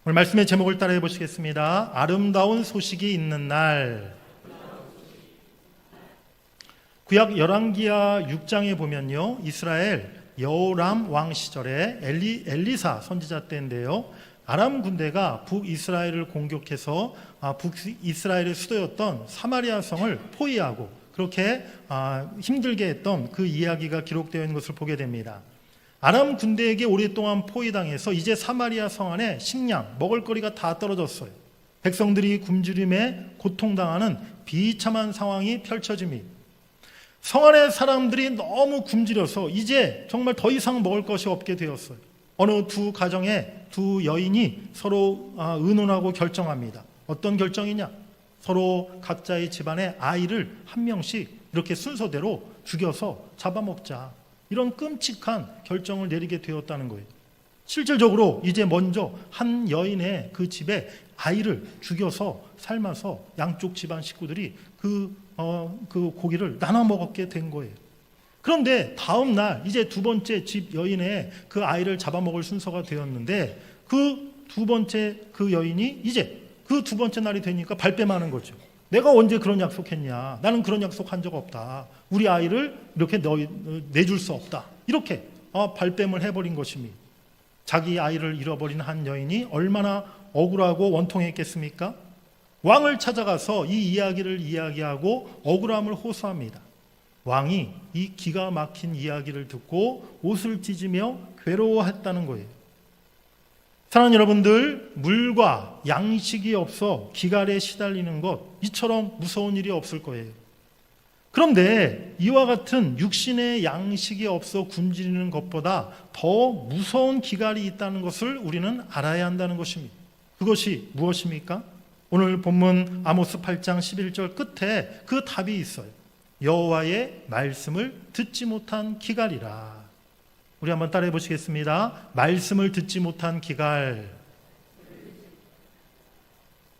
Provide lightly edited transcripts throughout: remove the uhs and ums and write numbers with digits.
오늘 말씀의 제목을 따라해 보시겠습니다. 아름다운 소식이 있는 날. 구약 열왕기하 6장에 보면요, 이스라엘 여호람 왕 시절에 엘리사 선지자 때인데요, 아람 군대가 북이스라엘을 공격해서 북이스라엘의 수도였던 사마리아 성을 포위하고 그렇게 힘들게 했던 그 이야기가 기록되어 있는 것을 보게 됩니다. 아람 군대에게 오랫동안 포위당해서 이제 사마리아 성 안에 식량, 먹을거리가 다 떨어졌어요. 백성들이 굶주림에 고통당하는 비참한 상황이 펼쳐집니다. 성 안의 사람들이 너무 굶주려서 이제 정말 더 이상 먹을 것이 없게 되었어요. 어느 두 가정의 두 여인이 서로 의논하고 결정합니다. 어떤 결정이냐? 서로 각자의 집안의 아이를 한 명씩 이렇게 순서대로 죽여서 잡아먹자. 이런 끔찍한 결정을 내리게 되었다는 거예요. 실질적으로 이제 먼저 한 여인의 그 집에 아이를 죽여서 삶아서 양쪽 집안 식구들이 그 고기를 나눠 먹게 된 거예요. 그런데 다음 날 이제 두 번째 집 여인의 그 아이를 잡아먹을 순서가 되었는데 그 두 번째 그 여인이 이제 그 두 번째 날이 되니까 발뺌하는 거죠. 내가 언제 그런 약속했냐? 나는 그런 약속한 적 없다. 우리 아이를 이렇게 내줄 수 없다. 이렇게 발뺌을 해버린 것입니다. 자기 아이를 잃어버린 한 여인이 얼마나 억울하고 원통했겠습니까? 왕을 찾아가서 이 이야기를 이야기하고 억울함을 호소합니다. 왕이 이 기가 막힌 이야기를 듣고 옷을 찢으며 괴로워했다는 거예요. 사랑하는 여러분들, 물과 양식이 없어 기갈에 시달리는 것, 이처럼 무서운 일이 없을 거예요. 그런데 이와 같은 육신의 양식이 없어 굶주리는 것보다 더 무서운 기갈이 있다는 것을 우리는 알아야 한다는 것입니다. 그것이 무엇입니까? 오늘 본문 아모스 8장 11절 끝에 그 답이 있어요. 여호와의 말씀을 듣지 못한 기갈이라. 우리 한번 따라해 보시겠습니다. 말씀을 듣지 못한 기갈.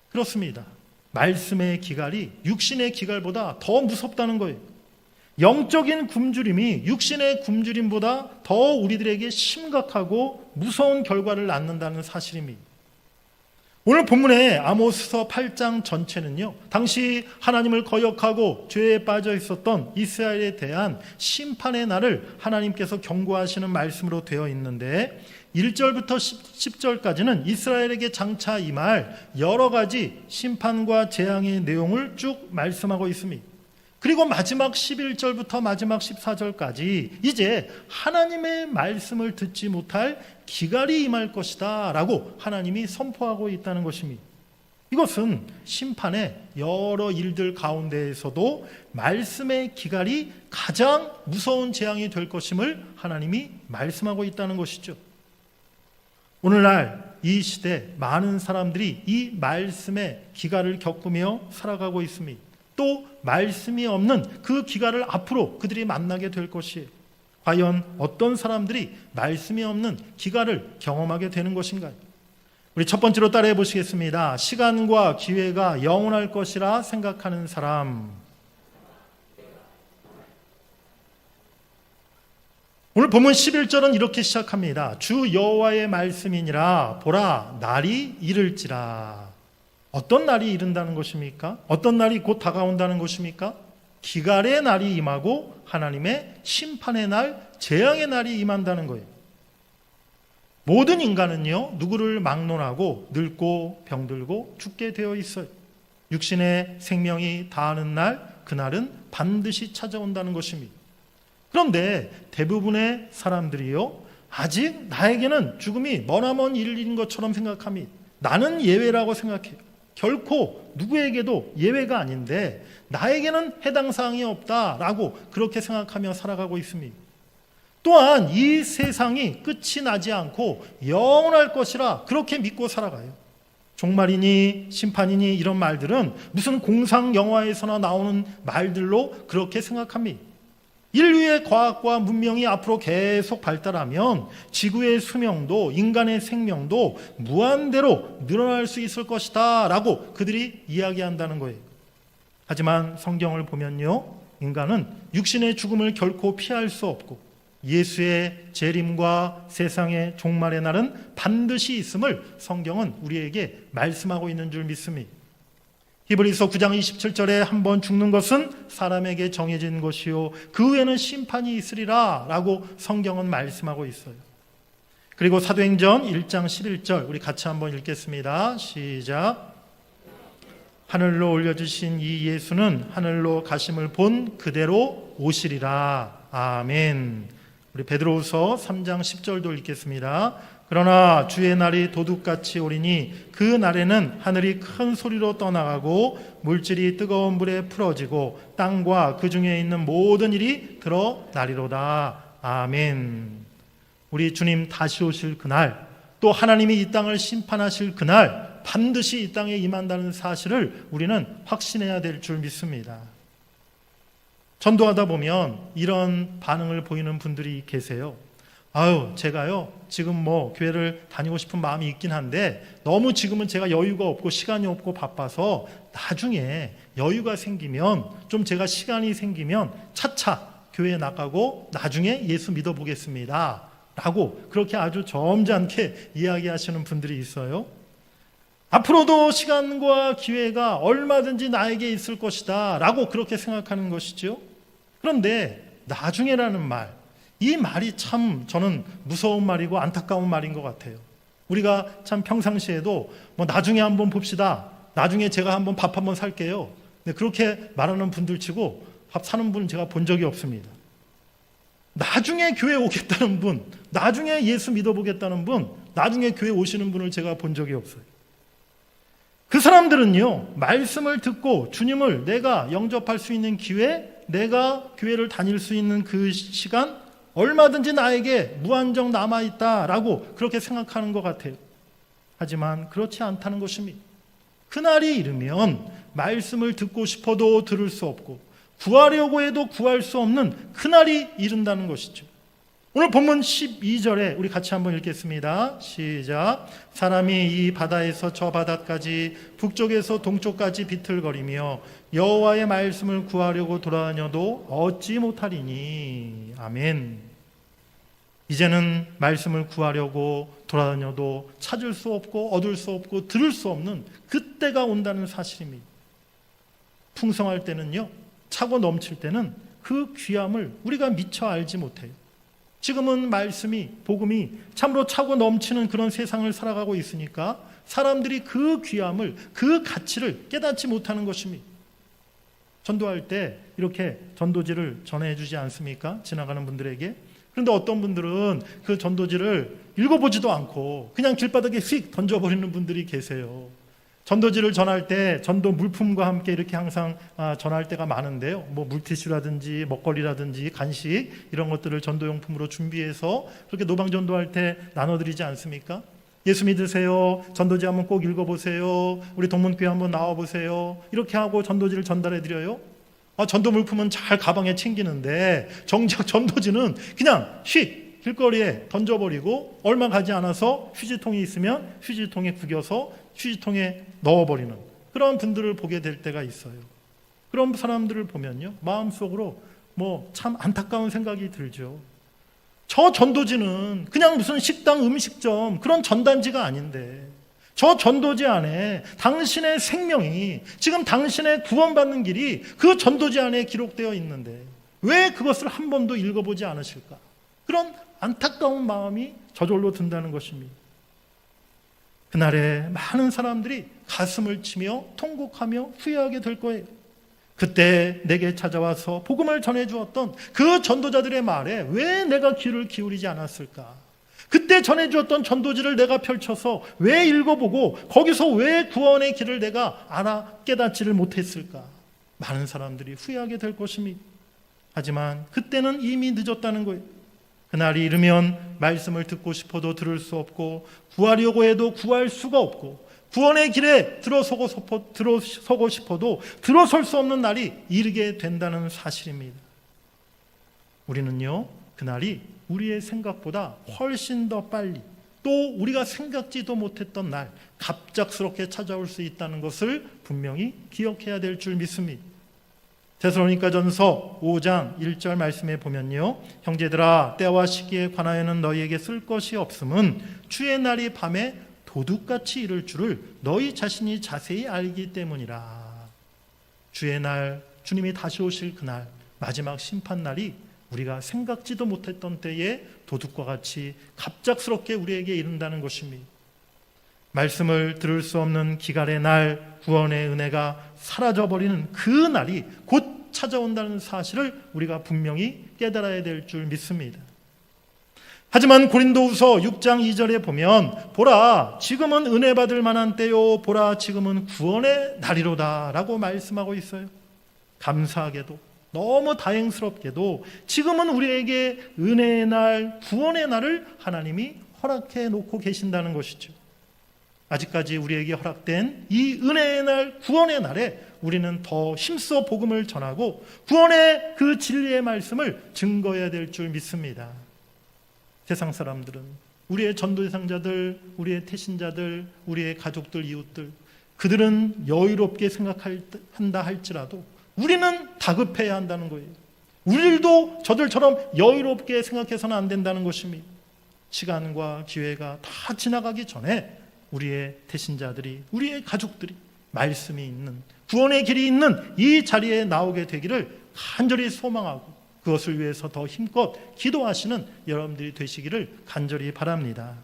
그렇습니다. 말씀의 기갈이 육신의 기갈보다 더 무섭다는 거예요. 영적인 굶주림이 육신의 굶주림보다 더 우리들에게 심각하고 무서운 결과를 낳는다는 사실입니다. 오늘 본문의 아모스서 8장 전체는요, 당시 하나님을 거역하고 죄에 빠져 있었던 이스라엘에 대한 심판의 날을 하나님께서 경고하시는 말씀으로 되어 있는데 1절부터 10절까지는 이스라엘에게 장차 임할 여러 가지 심판과 재앙의 내용을 쭉 말씀하고 있습니다. 그리고 마지막 11절부터 마지막 14절까지 이제 하나님의 말씀을 듣지 못할 기갈이 임할 것이다 라고 하나님이 선포하고 있다는 것입니다. 이것은 심판의 여러 일들 가운데에서도 말씀의 기갈이 가장 무서운 재앙이 될 것임을 하나님이 말씀하고 있다는 것이죠. 오늘날 이 시대 많은 사람들이 이 말씀의 기갈을 겪으며 살아가고 있습니다. 또 말씀이 없는 그 기갈을 앞으로 그들이 만나게 될 것이에요. 과연 어떤 사람들이 말씀이 없는 기갈을 경험하게 되는 것인가요? 우리 첫 번째로 따라해 보시겠습니다. 시간과 기회가 영원할 것이라 생각하는 사람. 오늘 본문 11절은 이렇게 시작합니다. 주 여호와의 말씀이니라 보라 날이 이를지라. 어떤 날이 이른다는 것입니까? 어떤 날이 곧 다가온다는 것입니까? 기갈의 날이 임하고 하나님의 심판의 날, 재앙의 날이 임한다는 거예요. 모든 인간은요, 누구를 막론하고 늙고 병들고 죽게 되어 있어요. 육신의 생명이 다하는 날, 그날은 반드시 찾아온다는 것입니다. 그런데 대부분의 사람들이요, 아직 나에게는 죽음이 머나먼 일인 것처럼 생각합니다. 나는 예외라고 생각해요. 결코 누구에게도 예외가 아닌데 나에게는 해당 사항이 없다라고 그렇게 생각하며 살아가고 있습니다. 또한 이 세상이 끝이 나지 않고 영원할 것이라 그렇게 믿고 살아가요. 종말이니 심판이니 이런 말들은 무슨 공상 영화에서나 나오는 말들로 그렇게 생각합니다. 인류의 과학과 문명이 앞으로 계속 발달하면 지구의 수명도 인간의 생명도 무한대로 늘어날 수 있을 것이다 라고 그들이 이야기한다는 거예요. 하지만 성경을 보면요, 인간은 육신의 죽음을 결코 피할 수 없고 예수의 재림과 세상의 종말의 날은 반드시 있음을 성경은 우리에게 말씀하고 있는 줄 믿습니다. 히브리서 9장 27절에 한번 죽는 것은 사람에게 정해진 것이요 그 후에는 심판이 있으리라 라고 성경은 말씀하고 있어요. 그리고 사도행전 1장 11절 우리 같이 한번 읽겠습니다. 시작. 하늘로 올려주신 이 예수는 하늘로 가심을 본 그대로 오시리라. 아멘. 우리 베드로후서 3장 10절도 읽겠습니다. 그러나 주의 날이 도둑같이 오리니 그 날에는 하늘이 큰 소리로 떠나가고 물질이 뜨거운 불에 풀어지고 땅과 그 중에 있는 모든 일이 드러나리로다. 아멘. 우리 주님 다시 오실 그날, 또 하나님이 이 땅을 심판하실 그날 반드시 이 땅에 임한다는 사실을 우리는 확신해야 될 줄 믿습니다. 전도하다 보면 이런 반응을 보이는 분들이 계세요. 제가요 지금 교회를 다니고 싶은 마음이 있긴 한데 너무 지금은 제가 여유가 없고 시간이 없고 바빠서 나중에 여유가 생기면, 좀 제가 시간이 생기면 차차 교회에 나가고 나중에 예수 믿어보겠습니다 라고 그렇게 아주 점잖게 이야기하시는 분들이 있어요. 앞으로도 시간과 기회가 얼마든지 나에게 있을 것이다 라고 그렇게 생각하는 것이죠. 그런데 나중에라는 말, 이 말이 참 저는 무서운 말이고 안타까운 말인 것 같아요. 우리가 참 평상시에도 나중에 한번 봅시다, 나중에 제가 한번 밥 한번 살게요, 그렇게 말하는 분들 치고 밥 사는 분은 제가 본 적이 없습니다. 나중에 교회 오겠다는 분, 나중에 예수 믿어보겠다는 분, 나중에 교회 오시는 분을 제가 본 적이 없어요. 그 사람들은요 말씀을 듣고 주님을 내가 영접할 수 있는 기회, 내가 교회를 다닐 수 있는 그 시간 얼마든지 나에게 무한정 남아있다라고 그렇게 생각하는 것 같아요. 하지만 그렇지 않다는 것입니다. 그날이 이르면 말씀을 듣고 싶어도 들을 수 없고 구하려고 해도 구할 수 없는 그날이 이른다는 것이죠. 오늘 본문 12절에 우리 같이 한번 읽겠습니다. 시작. 사람이 이 바다에서 저 바다까지 북쪽에서 동쪽까지 비틀거리며 여호와의 말씀을 구하려고 돌아다녀도 얻지 못하리니. 아멘. 이제는 말씀을 구하려고 돌아다녀도 찾을 수 없고 얻을 수 없고 들을 수 없는 그때가 온다는 사실입니다. 풍성할 때는요, 차고 넘칠 때는 그 귀함을 우리가 미처 알지 못해요. 지금은 말씀이, 복음이 참으로 차고 넘치는 그런 세상을 살아가고 있으니까 사람들이 그 귀함을, 그 가치를 깨닫지 못하는 것입니다. 전도할 때 이렇게 전도지를 전해주지 않습니까? 지나가는 분들에게. 그런데 어떤 분들은 그 전도지를 읽어보지도 않고 그냥 길바닥에 휙 던져버리는 분들이 계세요. 전도지를 전할 때 전도 물품과 함께 이렇게 항상 전할 때가 많은데요. 물티슈라든지 먹거리라든지 간식 이런 것들을 전도용품으로 준비해서 그렇게 노방전도할 때 나눠드리지 않습니까? 예수 믿으세요. 전도지 한번 꼭 읽어보세요. 우리 동문교회 한번 나와보세요. 이렇게 하고 전도지를 전달해드려요. 전도 물품은 잘 가방에 챙기는데 정작 전도지는 그냥 휙 길거리에 던져버리고 얼마 가지 않아서 휴지통이 있으면 휴지통에 구겨서 휴지통에 넣어버리는 그런 분들을 보게 될 때가 있어요. 그런 사람들을 보면요, 마음속으로 참 안타까운 생각이 들죠. 저 전도지는 그냥 무슨 식당 음식점 그런 전단지가 아닌데 저 전도지 안에 당신의 생명이, 지금 당신의 구원받는 길이 그 전도지 안에 기록되어 있는데 왜 그것을 한 번도 읽어보지 않으실까? 그런 안타까운 마음이 저절로 든다는 것입니다. 그날에 많은 사람들이 가슴을 치며 통곡하며 후회하게 될 거예요. 그때 내게 찾아와서 복음을 전해주었던 그 전도자들의 말에 왜 내가 귀를 기울이지 않았을까? 그때 전해주었던 전도지를 내가 펼쳐서 왜 읽어보고 거기서 왜 구원의 길을 내가 알아 깨닫지를 못했을까? 많은 사람들이 후회하게 될 것입니다. 하지만 그때는 이미 늦었다는 거예요. 그날이 이르면 말씀을 듣고 싶어도 들을 수 없고 구하려고 해도 구할 수가 없고 구원의 길에 들어서고 싶어도 들어설 수 없는 날이 이르게 된다는 사실입니다. 우리는요, 그날이 우리의 생각보다 훨씬 더 빨리, 또 우리가 생각지도 못했던 날 갑작스럽게 찾아올 수 있다는 것을 분명히 기억해야 될 줄 믿습니다. 데살로니가전서 5장 1절 말씀에 보면요, 형제들아 때와 시기에 관하여는 너희에게 쓸 것이 없음은 주의 날이 밤에 도둑같이 이를 줄을 너희 자신이 자세히 알기 때문이라. 주의 날, 주님이 다시 오실 그날, 마지막 심판날이 우리가 생각지도 못했던 때에 도둑과 같이 갑작스럽게 우리에게 이른다는 것입니다. 말씀을 들을 수 없는 기갈의 날, 구원의 은혜가 사라져버리는 그 날이 곧 찾아온다는 사실을 우리가 분명히 깨달아야 될 줄 믿습니다. 하지만 고린도후서 6장 2절에 보면 보라 지금은 은혜 받을 만한 때요, 보라 지금은 구원의 날이로다 라고 말씀하고 있어요. 감사하게도, 너무 다행스럽게도 지금은 우리에게 은혜의 날, 구원의 날을 하나님이 허락해 놓고 계신다는 것이죠. 아직까지 우리에게 허락된 이 은혜의 날, 구원의 날에 우리는 더 힘써 복음을 전하고 구원의 그 진리의 말씀을 증거해야 될 줄 믿습니다. 세상 사람들은, 우리의 전도 대상자들, 우리의 태신자들, 우리의 가족들, 이웃들, 그들은 여유롭게 생각한다 할지라도 우리는 다급해야 한다는 거예요. 우리도 저들처럼 여유롭게 생각해서는 안 된다는 것입니다. 시간과 기회가 다 지나가기 전에 우리의 태신자들이, 우리의 가족들이 말씀이 있는, 구원의 길이 있는 이 자리에 나오게 되기를 간절히 소망하고 그것을 위해서 더 힘껏 기도하시는 여러분들이 되시기를 간절히 바랍니다.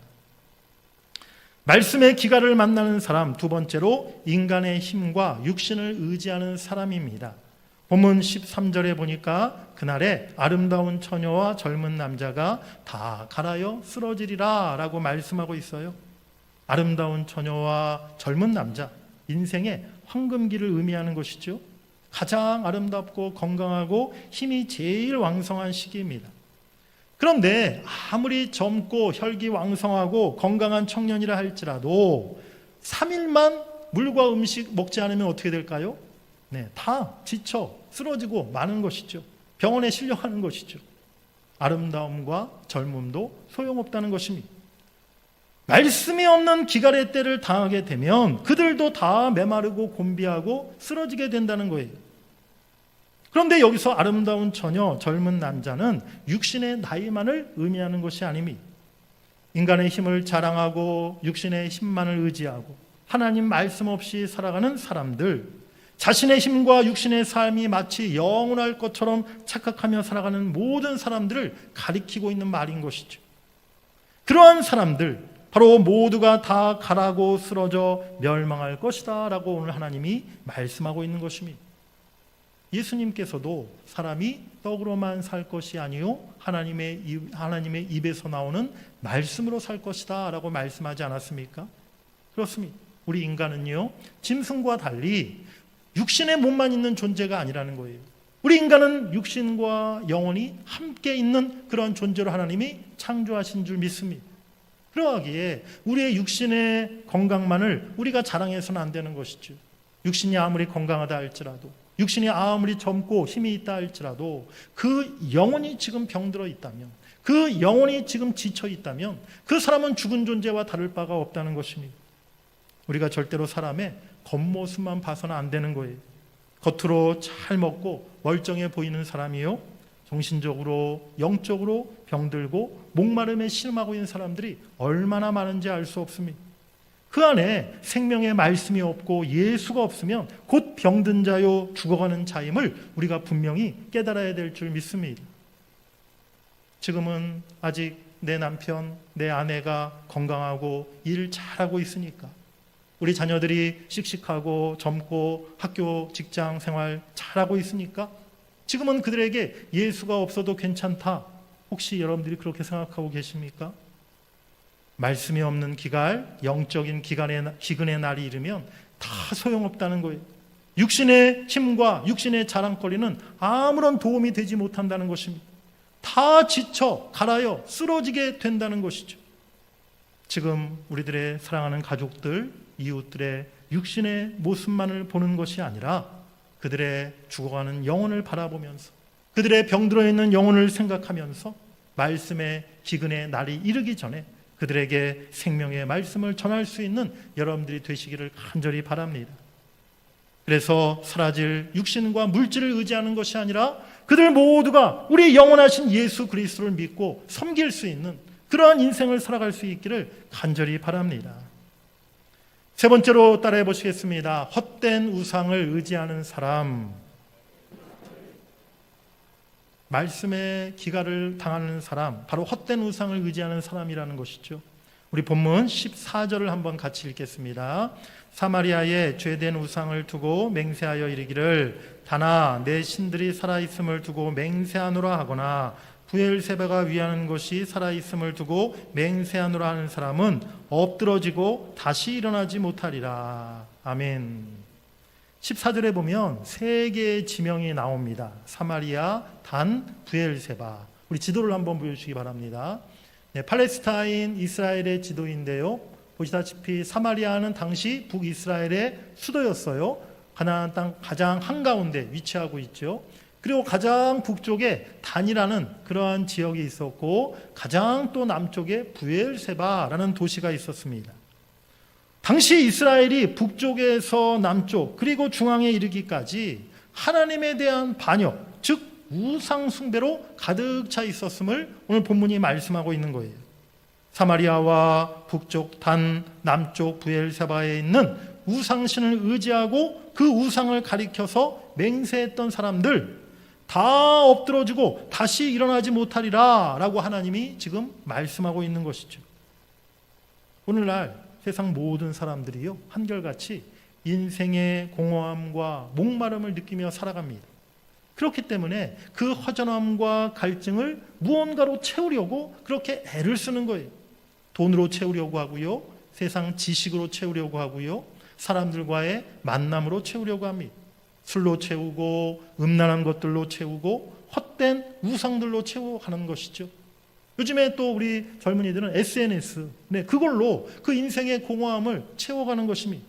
말씀의 기갈을 만나는 사람, 두 번째로 인간의 힘과 육신을 의지하는 사람입니다. 본문 13절에 보니까 그날에 아름다운 처녀와 젊은 남자가 다 갈아여 쓰러지리라 라고 말씀하고 있어요. 아름다운 처녀와 젊은 남자, 인생의 황금기를 의미하는 것이죠. 가장 아름답고 건강하고 힘이 제일 왕성한 시기입니다. 그런데 아무리 젊고 혈기왕성하고 건강한 청년이라 할지라도 3일만 물과 음식 먹지 않으면 어떻게 될까요? 다 지쳐 쓰러지고 마는 것이죠. 병원에 실려가는 것이죠. 아름다움과 젊음도 소용없다는 것입니다. 말씀이 없는 기갈의 때를 당하게 되면 그들도 다 메마르고 곤비하고 쓰러지게 된다는 거예요. 그런데 여기서 아름다운 처녀, 젊은 남자는 육신의 나이만을 의미하는 것이 아닙니다. 인간의 힘을 자랑하고 육신의 힘만을 의지하고 하나님 말씀 없이 살아가는 사람들, 자신의 힘과 육신의 삶이 마치 영원할 것처럼 착각하며 살아가는 모든 사람들을 가리키고 있는 말인 것이죠. 그러한 사람들, 바로 모두가 다 가라고 쓰러져 멸망할 것이다 라고 오늘 하나님이 말씀하고 있는 것입니다. 예수님께서도 사람이 떡으로만 살 것이 아니요 하나님의 입에서 나오는 말씀으로 살 것이다 라고 말씀하지 않았습니까? 그렇습니다. 우리 인간은요, 짐승과 달리 육신의 몸만 있는 존재가 아니라는 거예요. 우리 인간은 육신과 영혼이 함께 있는 그런 존재로 하나님이 창조하신 줄 믿습니다. 그러하기에 우리의 육신의 건강만을 우리가 자랑해서는 안 되는 것이죠. 육신이 아무리 건강하다 할지라도, 육신이 아무리 젊고 힘이 있다 할지라도 그 영혼이 지금 병들어 있다면, 그 영혼이 지금 지쳐 있다면 그 사람은 죽은 존재와 다를 바가 없다는 것입니다. 우리가 절대로 사람의 겉모습만 봐서는 안 되는 거예요. 겉으로 잘 먹고 멀쩡해 보이는 사람이요, 정신적으로 영적으로 병들고 목마름에 신음하고 있는 사람들이 얼마나 많은지 알 수 없습니다. 그 안에 생명의 말씀이 없고 예수가 없으면 곧 병든 자요 죽어가는 자임을 우리가 분명히 깨달아야 될 줄 믿습니다. 지금은 아직 내 남편, 내 아내가 건강하고 일 잘하고 있으니까, 우리 자녀들이 씩씩하고 젊고 학교 직장 생활 잘하고 있으니까 지금은 그들에게 예수가 없어도 괜찮다. 혹시 여러분들이 그렇게 생각하고 계십니까? 말씀이 없는 기갈, 영적인 기근의 날이 이르면 다 소용없다는 거예요. 육신의 힘과 육신의 자랑거리는 아무런 도움이 되지 못한다는 것입니다. 다 지쳐 갈아여 쓰러지게 된다는 것이죠. 지금 우리들의 사랑하는 가족들, 이웃들의 육신의 모습만을 보는 것이 아니라 그들의 죽어가는 영혼을 바라보면서, 그들의 병들어 있는 영혼을 생각하면서 말씀의 기근의 날이 이르기 전에 그들에게 생명의 말씀을 전할 수 있는 여러분들이 되시기를 간절히 바랍니다. 그래서 사라질 육신과 물질을 의지하는 것이 아니라 그들 모두가 우리 영원하신 예수 그리스도를 믿고 섬길 수 있는 그러한 인생을 살아갈 수 있기를 간절히 바랍니다. 세 번째로 따라해 보시겠습니다. 헛된 우상을 의지하는 사람, 말씀에 기갈을 당하는 사람, 바로 헛된 우상을 의지하는 사람이라는 것이죠. 우리 본문 14절을 한번 같이 읽겠습니다. 사마리아에 죄된 우상을 두고 맹세하여 이르기를 다나 내 신들이 살아있음을 두고 맹세하노라 하거나 브엘세바가 위하는 것이 살아있음을 두고 맹세하노라 하는 사람은 엎드러지고 다시 일어나지 못하리라. 아멘. 14절에 보면 세 개의 지명이 나옵니다. 사마리아, 단, 브엘세바. 우리 지도를 한번 보여주시기 바랍니다. 네, 팔레스타인 이스라엘의 지도인데요. 보시다시피 사마리아는 당시 북이스라엘의 수도였어요. 가나안 땅 가장 한가운데 위치하고 있죠. 그리고 가장 북쪽에 단이라는 그러한 지역이 있었고 가장 또 남쪽에 브엘세바라는 도시가 있었습니다. 당시 이스라엘이 북쪽에서 남쪽 그리고 중앙에 이르기까지 하나님에 대한 반역, 즉 우상 숭배로 가득 차 있었음을 오늘 본문이 말씀하고 있는 거예요. 사마리아와 북쪽 단, 남쪽 브엘세바에 있는 우상신을 의지하고 그 우상을 가리켜서 맹세했던 사람들 다 엎드러지고 다시 일어나지 못하리라 라고 하나님이 지금 말씀하고 있는 것이죠. 오늘날 세상 모든 사람들이요 한결같이 인생의 공허함과 목마름을 느끼며 살아갑니다. 그렇기 때문에 그 허전함과 갈증을 무언가로 채우려고 그렇게 애를 쓰는 거예요. 돈으로 채우려고 하고요, 세상 지식으로 채우려고 하고요, 사람들과의 만남으로 채우려고 합니다. 술로 채우고 음란한 것들로 채우고 헛된 우상들로 채워가는 것이죠. 요즘에 또 우리 젊은이들은 SNS, 그걸로 그 인생의 공허함을 채워가는 것입니다.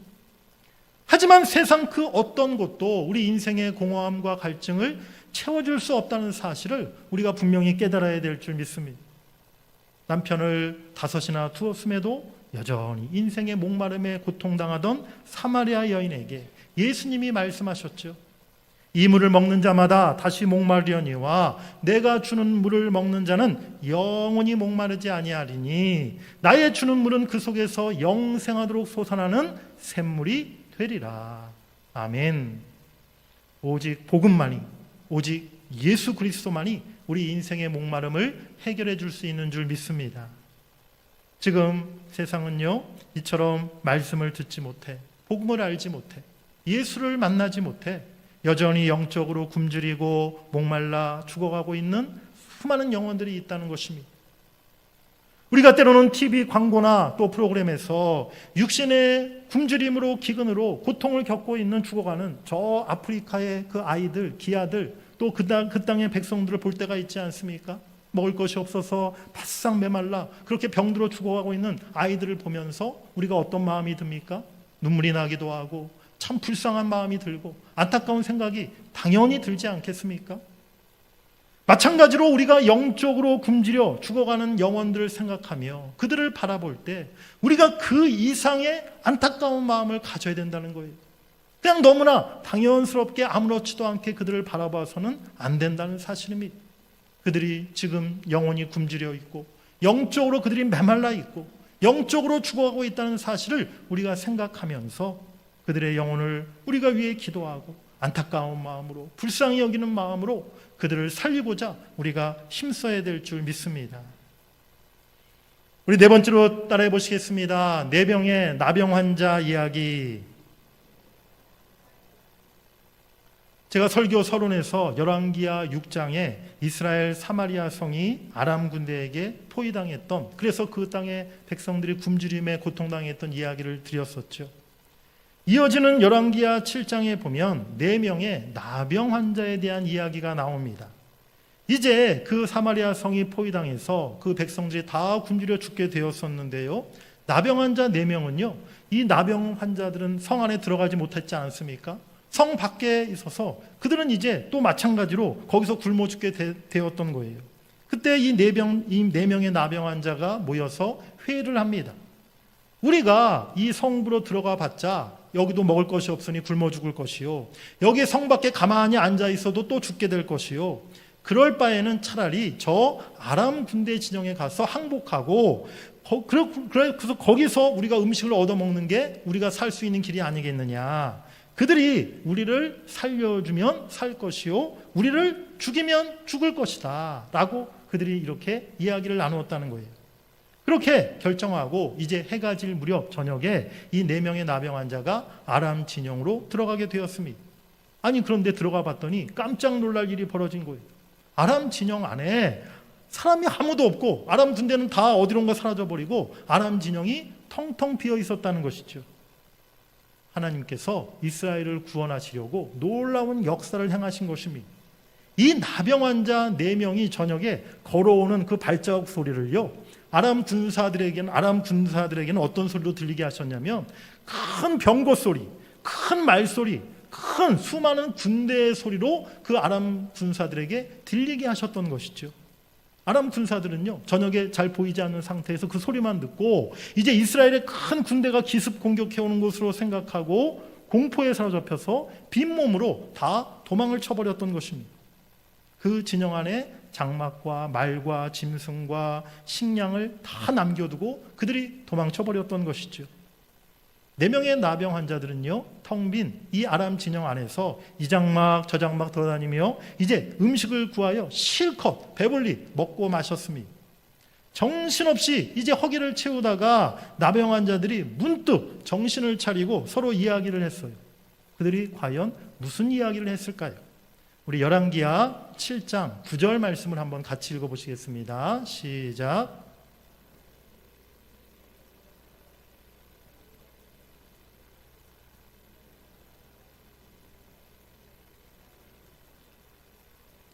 하지만 세상 그 어떤 것도 우리 인생의 공허함과 갈증을 채워줄 수 없다는 사실을 우리가 분명히 깨달아야 될 줄 믿습니다. 남편을 5이나 두었음에도 여전히 인생의 목마름에 고통당하던 사마리아 여인에게 예수님이 말씀하셨죠. 이 물을 먹는 자마다 다시 목마르려니와 내가 주는 물을 먹는 자는 영원히 목마르지 아니하리니 나의 주는 물은 그 속에서 영생하도록 솟아나는 샘물이 되리라. 아멘. 오직 복음만이, 오직 예수 그리스도만이 우리 인생의 목마름을 해결해 줄 수 있는 줄 믿습니다. 지금 세상은요 이처럼 말씀을 듣지 못해, 복음을 알지 못해, 예수를 만나지 못해 여전히 영적으로 굶주리고 목말라 죽어가고 있는 수많은 영혼들이 있다는 것입니다. 우리가 때로는 TV 광고나 또 프로그램에서 육신의 굶주림으로 기근으로 고통을 겪고 있는 죽어가는 저 아프리카의 그 아이들, 기아들, 또 그 땅의 백성들을 볼 때가 있지 않습니까? 먹을 것이 없어서 바싹 메말라 그렇게 병들어 죽어가고 있는 아이들을 보면서 우리가 어떤 마음이 듭니까? 눈물이 나기도 하고 참 불쌍한 마음이 들고 안타까운 생각이 당연히 들지 않겠습니까? 마찬가지로 우리가 영적으로 굶주려 죽어가는 영혼들을 생각하며 그들을 바라볼 때 우리가 그 이상의 안타까운 마음을 가져야 된다는 거예요. 그냥 너무나 당연스럽게 아무렇지도 않게 그들을 바라봐서는 안 된다는 사실입니다. 그들이 지금 영혼이 굶주려 있고 영적으로 그들이 메말라 있고 영적으로 죽어가고 있다는 사실을 우리가 생각하면서 그들의 영혼을 우리가 위해 기도하고 안타까운 마음으로 불쌍히 여기는 마음으로 그들을 살리고자 우리가 힘써야 될 줄 믿습니다. 우리 네 번째로 따라해 보시겠습니다. 내병의 나병 환자 이야기. 제가 설교 서론에서 열왕기하 6장에 이스라엘 사마리아 성이 아람 군대에게 포위당했던, 그래서 그 땅의 백성들이 굶주림에 고통당했던 이야기를 드렸었죠. 이어지는 열왕기하 7장에 보면 4명의 나병 환자에 대한 이야기가 나옵니다. 이제 그 사마리아 성이 포위당해서 그 백성들이 다 굶주려 죽게 되었었는데요, 나병 환자 4명은요 이 나병 환자들은 성 안에 들어가지 못했지 않습니까? 성 밖에 있어서 그들은 이제 또 마찬가지로 거기서 굶어 죽게 되었던 거예요. 그때 이 4명의 나병 환자가 모여서 회의를 합니다. 우리가 이 성읍으로 들어가 봤자 여기도 먹을 것이 없으니 굶어 죽을 것이요, 여기 성 밖에 가만히 앉아 있어도 또 죽게 될 것이요, 그럴 바에는 차라리 저 아람 군대 진영에 가서 항복하고 그래서 거기서 우리가 음식을 얻어먹는 게 우리가 살 수 있는 길이 아니겠느냐. 그들이 우리를 살려주면 살 것이요, 우리를 죽이면 죽을 것이다 라고 그들이 이렇게 이야기를 나누었다는 거예요. 그렇게 결정하고 이제 해가 질 무렵 저녁에 이 4명의 나병 환자가 아람 진영으로 들어가게 되었습니다. 아니 그런데 들어가 봤더니 깜짝 놀랄 일이 벌어진 거예요. 아람 진영 안에 사람이 아무도 없고 아람 군대는 다 어디론가 사라져버리고 아람 진영이 텅텅 비어 있었다는 것이죠. 하나님께서 이스라엘을 구원하시려고 놀라운 역사를 행하신 것입니다. 이 나병 환자 4명이 저녁에 걸어오는 그 발자국 소리를요, 아람 군사들에게는 어떤 소리로 들리게 하셨냐면 큰 병거 소리, 큰 말소리, 큰 수많은 군대의 소리로 그 아람 군사들에게 들리게 하셨던 것이죠. 아람 군사들은요, 저녁에 잘 보이지 않는 상태에서 그 소리만 듣고 이제 이스라엘의 큰 군대가 기습 공격해오는 것으로 생각하고 공포에 사로잡혀서 빈몸으로 다 도망을 쳐버렸던 것입니다. 그 진영 안에 장막과 말과 짐승과 식량을 다 남겨두고 그들이 도망쳐버렸던 것이죠. 4명의 나병 환자들은요, 텅 빈 이 아람 진영 안에서 이 장막 저 장막 돌아다니며 이제 음식을 구하여 실컷 배불리 먹고 마셨습니다. 정신없이 이제 허기를 채우다가 나병 환자들이 문득 정신을 차리고 서로 이야기를 했어요. 그들이 과연 무슨 이야기를 했을까요? 우리 열왕기하 7장 9절 말씀을 한번 같이 읽어보시겠습니다. 시작.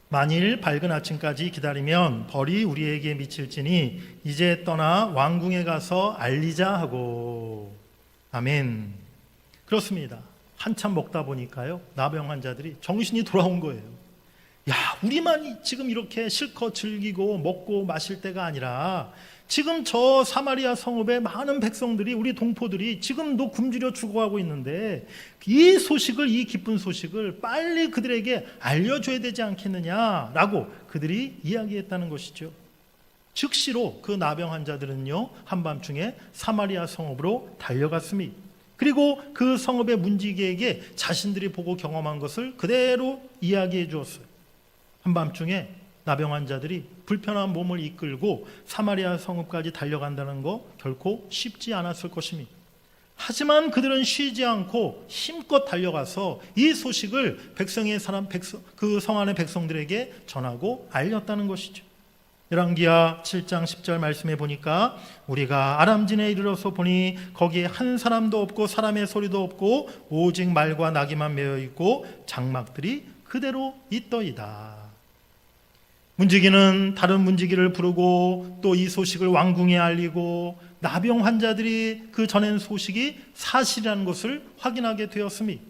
만일 밝은 아침까지 기다리면 벌이 우리에게 미칠지니 이제 떠나 왕궁에 가서 알리자 하고. 아멘. 그렇습니다. 한참 먹다 보니까요, 나병 환자들이 정신이 돌아온 거예요. 야, 우리만 지금 이렇게 실컷 즐기고 먹고 마실 때가 아니라 지금 저 사마리아 성읍의 많은 백성들이, 우리 동포들이 지금도 굶주려 죽어가고 있는데 이 소식을, 이 기쁜 소식을 빨리 그들에게 알려줘야 되지 않겠느냐라고 그들이 이야기했다는 것이죠. 즉시로 그 나병 환자들은요, 한밤중에 사마리아 성읍으로 달려갔습니다. 그리고 그 성읍의 문지기에게 자신들이 보고 경험한 것을 그대로 이야기해 주었어요. 한밤중에 나병 환자들이 불편한 몸을 이끌고 사마리아 성읍까지 달려간다는 거 결코 쉽지 않았을 것입니다. 하지만 그들은 쉬지 않고 힘껏 달려가서 이 소식을 그 성 안의 백성들에게 전하고 알렸다는 것이죠. 열왕기하 7장 10절 말씀해 보니까 우리가 아람진에 이르러서 보니 거기에 한 사람도 없고 사람의 소리도 없고 오직 말과 나귀만 메어 있고 장막들이 그대로 있더이다. 문지기는 다른 문지기를 부르고 또 이 소식을 왕궁에 알리고 나병 환자들이 그 전한 소식이 사실이라는 것을 확인하게 되었습니다.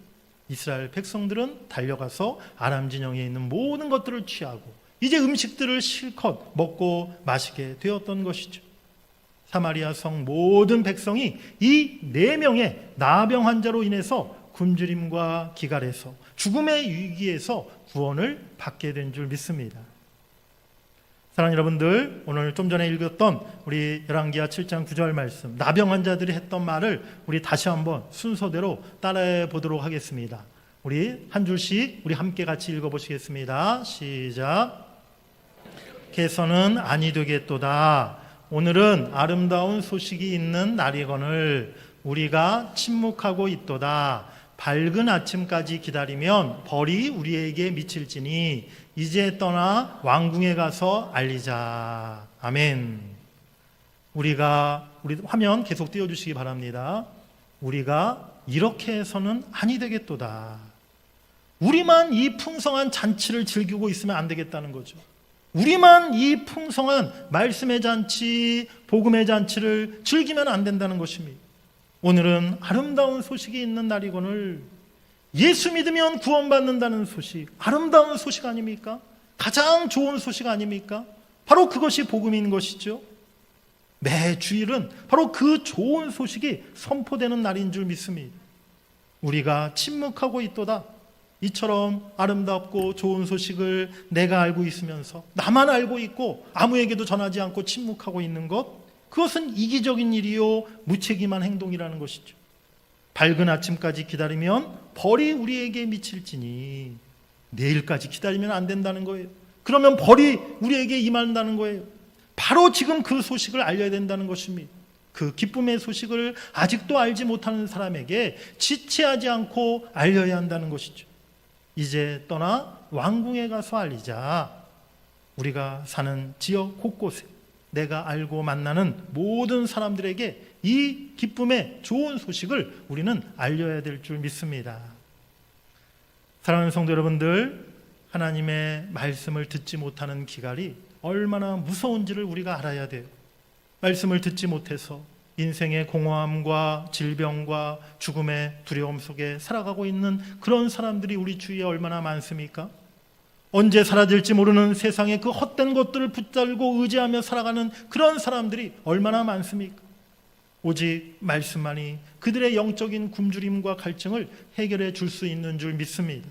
이스라엘 백성들은 달려가서 아람 진영에 있는 모든 것들을 취하고 이제 음식들을 실컷 먹고 마시게 되었던 것이죠. 사마리아 성 모든 백성이 이 4명의 나병 환자로 인해서 굶주림과 기갈에서 죽음의 위기에서 구원을 받게 된 줄 믿습니다. 사랑하는 여러분들, 오늘 좀 전에 읽었던 우리 열왕기하 7장 9절 말씀, 나병 환자들이 했던 말을 우리 다시 한번 순서대로 따라해 보도록 하겠습니다. 우리 한 줄씩 우리 함께 같이 읽어보시겠습니다. 시작. 개선은 아니 되겠도다. 오늘은 아름다운 소식이 있는 날이거늘 우리가 침묵하고 있도다. 밝은 아침까지 기다리면 벌이 우리에게 미칠지니 이제 떠나 왕궁에 가서 알리자. 아멘. 우리 화면 계속 띄워주시기 바랍니다. 우리가 이렇게 해서는 아니 되겠도다. 우리만 이 풍성한 잔치를 즐기고 있으면 안 되겠다는 거죠. 우리만 이 풍성한 말씀의 잔치, 복음의 잔치를 즐기면 안 된다는 것입니다. 오늘은 아름다운 소식이 있는 날이거늘 예수 믿으면 구원받는다는 소식, 아름다운 소식 아닙니까? 가장 좋은 소식 아닙니까? 바로 그것이 복음인 것이죠. 매 주일은 바로 그 좋은 소식이 선포되는 날인 줄 믿습니다. 우리가 침묵하고 있도다. 이처럼 아름답고 좋은 소식을 내가 알고 있으면서 나만 알고 있고 아무에게도 전하지 않고 침묵하고 있는 것, 그것은 이기적인 일이요 무책임한 행동이라는 것이죠. 밝은 아침까지 기다리면 벌이 우리에게 미칠지니 내일까지 기다리면 안 된다는 거예요. 그러면 벌이 우리에게 임한다는 거예요. 바로 지금 그 소식을 알려야 된다는 것입니다. 그 기쁨의 소식을 아직도 알지 못하는 사람에게 지체하지 않고 알려야 한다는 것이죠. 이제 떠나 왕궁에 가서 알리자. 우리가 사는 지역 곳곳에 내가 알고 만나는 모든 사람들에게 이 기쁨의 좋은 소식을 우리는 알려야 될 줄 믿습니다. 사랑하는 성도 여러분들, 하나님의 말씀을 듣지 못하는 기갈이 얼마나 무서운지를 우리가 알아야 돼요. 말씀을 듣지 못해서 인생의 공허함과 질병과 죽음의 두려움 속에 살아가고 있는 그런 사람들이 우리 주위에 얼마나 많습니까? 언제 사라질지 모르는 세상의 그 헛된 것들을 붙들고 의지하며 살아가는 그런 사람들이 얼마나 많습니까? 오직 말씀만이 그들의 영적인 굶주림과 갈증을 해결해 줄 수 있는 줄 믿습니다.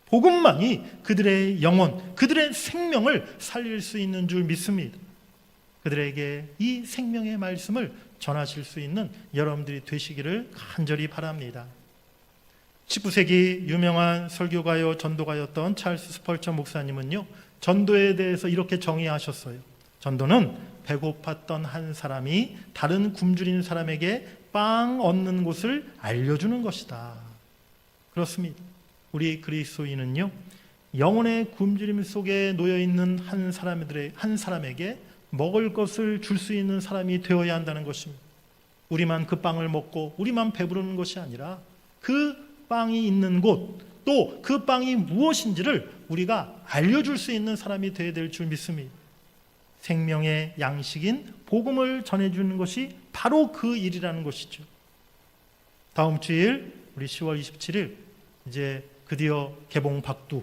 복음만이 그들의 영혼, 그들의 생명을 살릴 수 있는 줄 믿습니다. 그들에게 이 생명의 말씀을 전하실 수 있는 여러분들이 되시기를 간절히 바랍니다. 19세기 유명한 설교가요 전도가였던 찰스 스펄전 목사님은요, 전도에 대해서 이렇게 정의하셨어요. 전도는 배고팠던 한 사람이 다른 굶주린 사람에게 빵 얻는 곳을 알려주는 것이다. 그렇습니다. 우리 그리스도인은요, 영혼의 굶주림 속에 놓여있는 한 사람에게 먹을 것을 줄 수 있는 사람이 되어야 한다는 것입니다. 우리만 그 빵을 먹고 우리만 배부르는 것이 아니라 그 빵이 있는 곳, 또 그 빵이 무엇인지를 우리가 알려줄 수 있는 사람이 되어야 될 줄 믿습니다. 생명의 양식인 복음을 전해주는 것이 바로 그 일이라는 것이죠. 다음 주일 우리 10월 27일 이제 드디어 개봉 박두,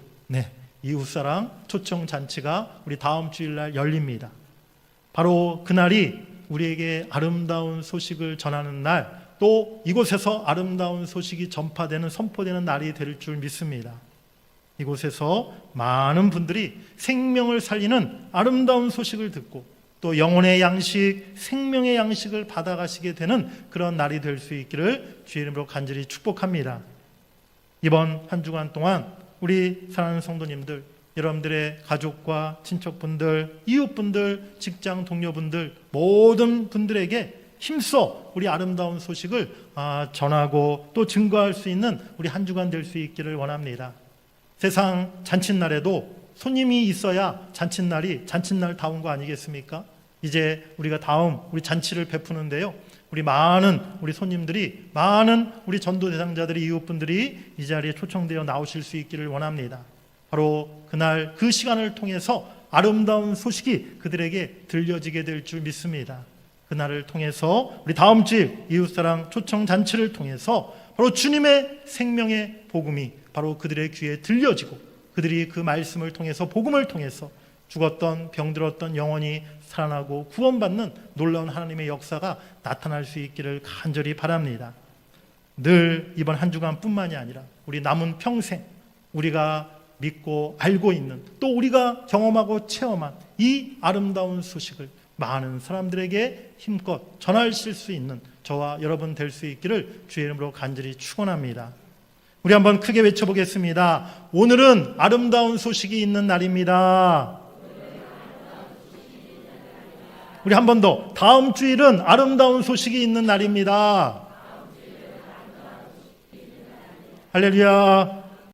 이웃사랑 초청 잔치가 우리 다음 주일날 열립니다. 바로 그날이 우리에게 아름다운 소식을 전하는 날, 또 이곳에서 아름다운 소식이 전파되는, 선포되는 날이 될 줄 믿습니다. 이곳에서 많은 분들이 생명을 살리는 아름다운 소식을 듣고 또 영혼의 양식, 생명의 양식을 받아가시게 되는 그런 날이 될 수 있기를 주의 이름으로 간절히 축복합니다. 이번 한 주간 동안 우리 사랑하는 성도님들, 여러분들의 가족과 친척분들, 이웃분들, 직장 동료분들, 모든 분들에게 힘써 우리 아름다운 소식을 전하고 또 증거할 수 있는 우리 한 주간 될 수 있기를 원합니다. 세상 잔칫날에도 손님이 있어야 잔칫날다운 거 아니겠습니까? 이제 우리가 다음 우리 잔치를 베푸는데요, 우리 많은 우리 손님들이, 많은 우리 전도 대상자들이, 이웃분들이 이 자리에 초청되어 나오실 수 있기를 원합니다. 바로 그날 그 시간을 통해서 아름다운 소식이 그들에게 들려지게 될 줄 믿습니다. 그날을 통해서 우리 다음 주일 이웃사랑 초청 잔치를 통해서 바로 주님의 생명의 복음이 바로 그들의 귀에 들려지고, 그들이 그 말씀을 통해서, 복음을 통해서 죽었던, 병들었던 영혼이 살아나고 구원받는 놀라운 하나님의 역사가 나타날 수 있기를 간절히 바랍니다. 늘 이번 한 주간뿐만이 아니라 우리 남은 평생 우리가 믿고 알고 있는, 또 우리가 경험하고 체험한 이 아름다운 소식을 많은 사람들에게 힘껏 전하실 수 있는 저와 여러분 될 수 있기를 주의 이름으로 간절히 축원합니다. 우리 한번 크게 외쳐보겠습니다. 오늘은 아름다운 소식이 있는 날입니다. 우리 한 번 더, 다음 주일은 아름다운 소식이 있는 날입니다. 할렐루야.